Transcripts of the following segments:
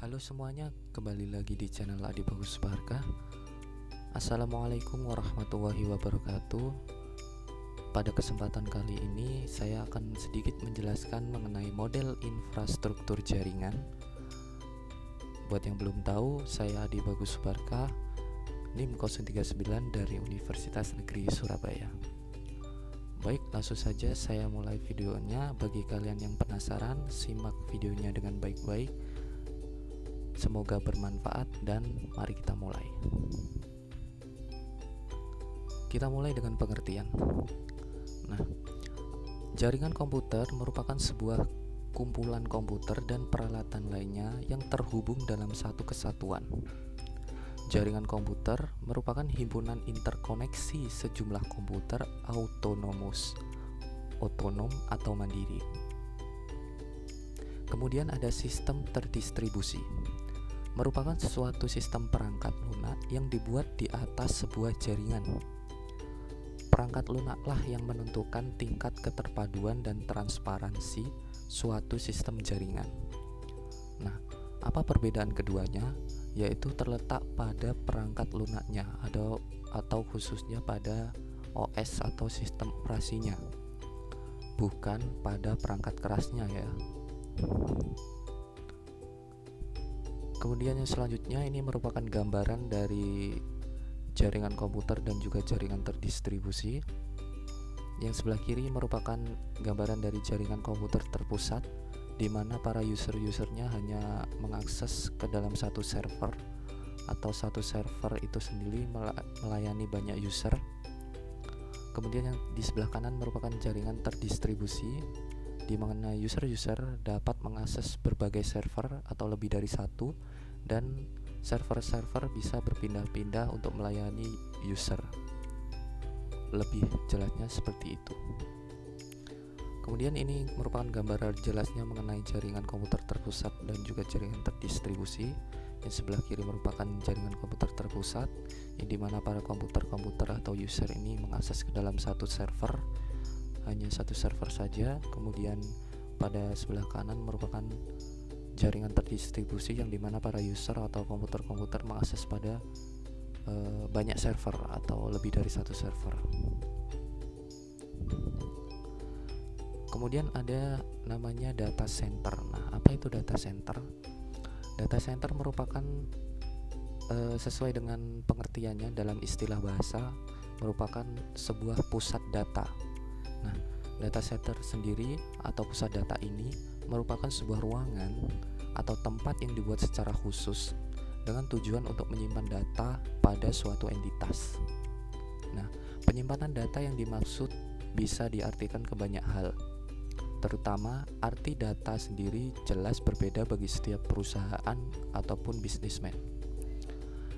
Halo semuanya, kembali lagi di channel Adi Bagus Barka. Assalamualaikum warahmatullahi wabarakatuh. Pada kesempatan kali ini saya akan sedikit menjelaskan mengenai model infrastruktur jaringan. Buat yang belum tahu, saya Adi Bagus Barka, NIM 039 dari Universitas Negeri Surabaya. Baik, langsung saja saya mulai videonya. Bagi kalian yang penasaran, simak videonya dengan baik-baik. Semoga bermanfaat dan mari kita mulai. Kita mulai dengan pengertian. Nah, jaringan komputer merupakan sebuah kumpulan komputer dan peralatan lainnya yang terhubung dalam satu kesatuan. Jaringan komputer merupakan himpunan interkoneksi sejumlah komputer otonom atau mandiri. Kemudian ada sistem terdistribusi. Merupakan suatu sistem perangkat lunak yang dibuat di atas sebuah jaringan. Perangkat lunaklah yang menentukan tingkat keterpaduan dan transparansi suatu sistem jaringan. Nah, apa perbedaan keduanya? Yaitu terletak pada perangkat lunaknya atau khususnya pada OS atau sistem operasinya, bukan pada perangkat kerasnya ya. Kemudian yang selanjutnya ini merupakan gambaran dari jaringan komputer dan juga jaringan terdistribusi. Yang sebelah kiri merupakan gambaran dari jaringan komputer terpusat, di mana para user-usernya hanya mengakses ke dalam satu server, atau satu server itu sendiri melayani banyak user. Kemudian yang di sebelah kanan merupakan jaringan terdistribusi, di mana user-user dapat mengakses berbagai server atau lebih dari satu, dan server-server bisa berpindah-pindah untuk melayani user. Lebih jelasnya seperti itu. Kemudian ini merupakan gambaran jelasnya mengenai jaringan komputer terpusat dan juga jaringan terdistribusi. Yang sebelah kiri merupakan jaringan komputer terpusat, yang dimana para komputer atau user ini mengakses ke dalam satu server, hanya satu server saja. Kemudian pada sebelah kanan merupakan jaringan terdistribusi, yang dimana para user atau komputer mengakses pada banyak server atau lebih dari satu server. Kemudian ada namanya data center. Nah, apa itu data center? Data center merupakan sesuai dengan pengertiannya dalam istilah bahasa, merupakan sebuah pusat data. Nah, data center sendiri atau pusat data ini merupakan sebuah ruangan atau tempat yang dibuat secara khusus dengan tujuan untuk menyimpan data pada suatu entitas. Nah, penyimpanan data yang dimaksud bisa diartikan ke banyak hal. Terutama arti data sendiri jelas berbeda bagi setiap perusahaan ataupun bisnismen.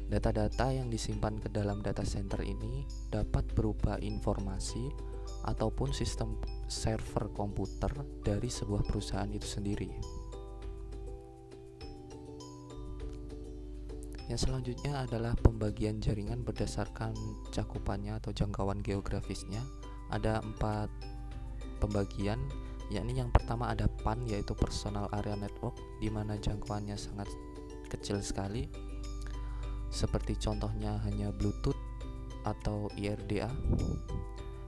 Data-data yang disimpan ke dalam data center ini dapat berupa informasi ataupun sistem server komputer dari sebuah perusahaan itu sendiri. Yang selanjutnya adalah pembagian jaringan berdasarkan cakupannya atau jangkauan geografisnya. Ada 4 pembagian, yakni yang pertama ada PAN, yaitu Personal Area Network, di mana jangkauannya sangat kecil sekali. Seperti contohnya hanya Bluetooth atau IRDA.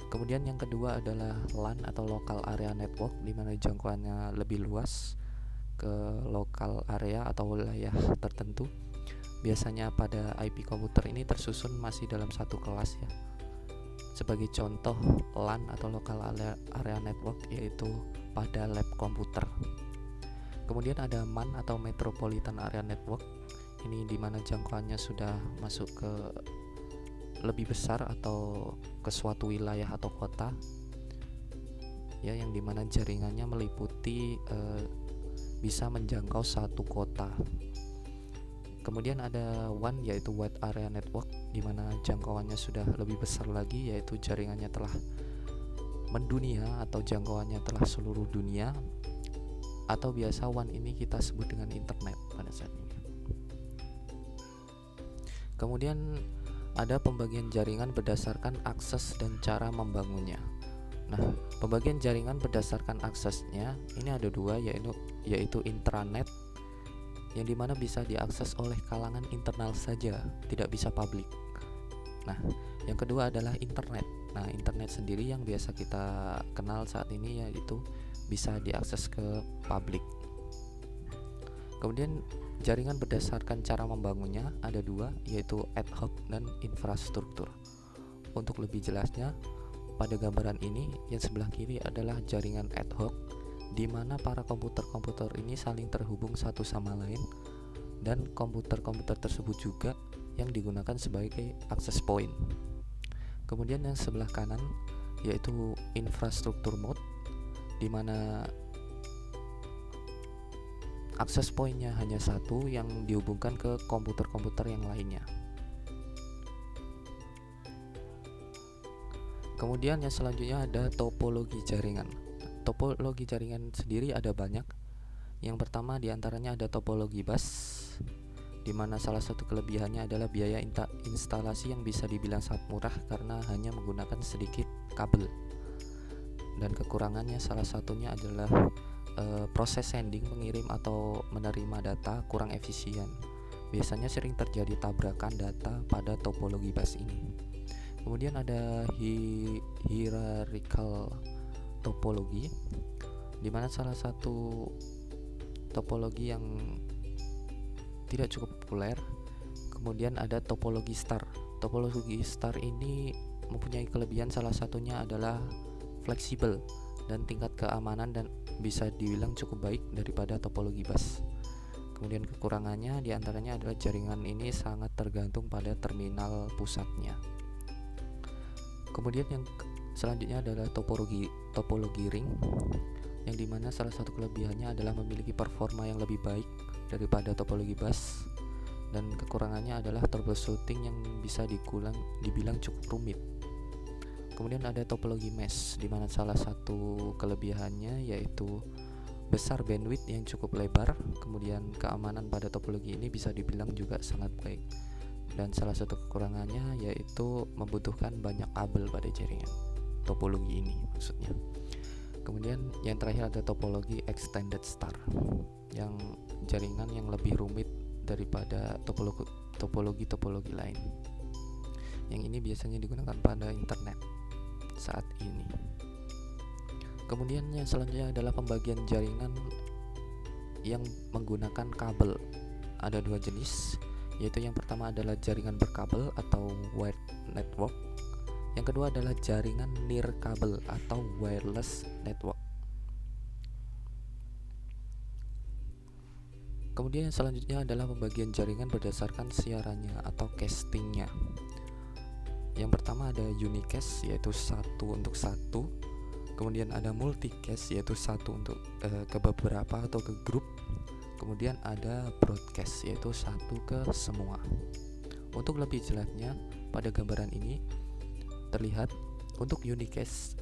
Kemudian yang kedua adalah LAN atau Local Area Network, di mana jangkauannya lebih luas ke lokal area atau wilayah tertentu. Biasanya pada IP komputer ini tersusun masih dalam satu kelas ya. Sebagai contoh LAN atau Local Area Network yaitu pada lab komputer. Kemudian ada MAN atau Metropolitan Area Network. Ini dimana jangkauannya sudah masuk ke lebih besar atau ke suatu wilayah atau kota ya, yang dimana jaringannya meliputi bisa menjangkau satu kota. Kemudian ada WAN yaitu Wide Area Network, di mana jangkauannya sudah lebih besar lagi, yaitu jaringannya telah mendunia atau jangkauannya telah seluruh dunia, atau biasa WAN ini kita sebut dengan internet pada saat ini. Kemudian ada pembagian jaringan berdasarkan akses dan cara membangunnya. Nah, pembagian jaringan berdasarkan aksesnya ini ada 2, yaitu intranet yang dimana bisa diakses oleh kalangan internal saja, tidak bisa publik. Nah, yang kedua adalah internet. Nah, internet sendiri yang biasa kita kenal saat ini yaitu bisa diakses ke publik. Kemudian jaringan berdasarkan cara membangunnya ada dua, yaitu ad hoc dan infrastruktur. Untuk lebih jelasnya, pada gambaran ini yang sebelah kiri adalah jaringan ad hoc, di mana para komputer-komputer ini saling terhubung satu sama lain, dan komputer-komputer tersebut juga yang digunakan sebagai access point. Kemudian yang sebelah kanan yaitu infrastruktur mode, di mana akses pointnya hanya satu yang dihubungkan ke komputer-komputer yang lainnya. Kemudian yang selanjutnya ada topologi jaringan. Topologi jaringan sendiri ada banyak. Yang pertama diantaranya ada topologi bus, di mana salah satu kelebihannya adalah biaya instalasi yang bisa dibilang sangat murah karena hanya menggunakan sedikit kabel. Dan kekurangannya salah satunya adalah proses sending, mengirim atau menerima data kurang efisien. Biasanya sering terjadi tabrakan data pada topologi bus ini. Kemudian ada hierarchical topologi, di mana salah satu topologi yang tidak cukup populer. Kemudian ada topologi star. Topologi star ini mempunyai kelebihan, salah satunya adalah fleksibel dan tingkat keamanan dan bisa dibilang cukup baik daripada topologi bus. Kemudian kekurangannya diantaranya adalah jaringan ini sangat tergantung pada terminal pusatnya. Kemudian yang selanjutnya adalah topologi ring, yang dimana salah satu kelebihannya adalah memiliki performa yang lebih baik daripada topologi bus, dan kekurangannya adalah troubleshooting yang bisa dibilang cukup rumit. Kemudian ada topologi mesh, di mana salah satu kelebihannya yaitu besar bandwidth yang cukup lebar. Kemudian keamanan pada topologi ini bisa dibilang juga sangat baik. Dan salah satu kekurangannya yaitu membutuhkan banyak kabel pada jaringan topologi ini maksudnya. Kemudian yang terakhir ada topologi extended star, yang jaringan yang lebih rumit daripada topologi lain. Yang ini biasanya digunakan pada internet saat ini. Kemudian yang selanjutnya adalah pembagian jaringan yang menggunakan kabel. Ada dua jenis, yaitu yang pertama adalah jaringan berkabel atau wired network. Yang kedua adalah jaringan nirkabel atau wireless network. Kemudian yang selanjutnya adalah pembagian jaringan berdasarkan siarannya atau castingnya. Yang pertama ada unicast, yaitu satu untuk satu. Kemudian ada multicast, yaitu satu untuk ke beberapa atau ke grup. Kemudian ada broadcast, yaitu satu ke semua. Untuk lebih jelasnya pada gambaran ini terlihat untuk unicast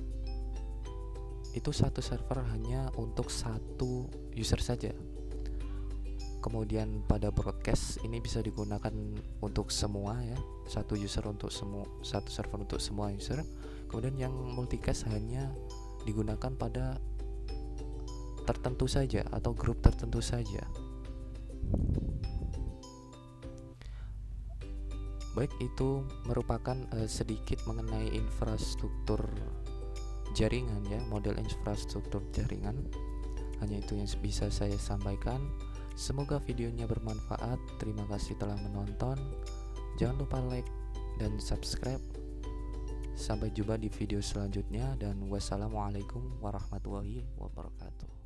itu satu server hanya untuk satu user saja. Kemudian pada broadcast ini bisa digunakan untuk semua ya, satu server untuk semua user. Kemudian yang multicast hanya digunakan pada tertentu saja atau grup tertentu saja. Baik, itu merupakan sedikit mengenai infrastruktur jaringan ya, model infrastruktur jaringan. Hanya itu yang bisa saya sampaikan. Semoga videonya bermanfaat. Terima kasih telah menonton. Jangan lupa like dan subscribe. Sampai jumpa di video selanjutnya dan wassalamualaikum warahmatullahi wabarakatuh.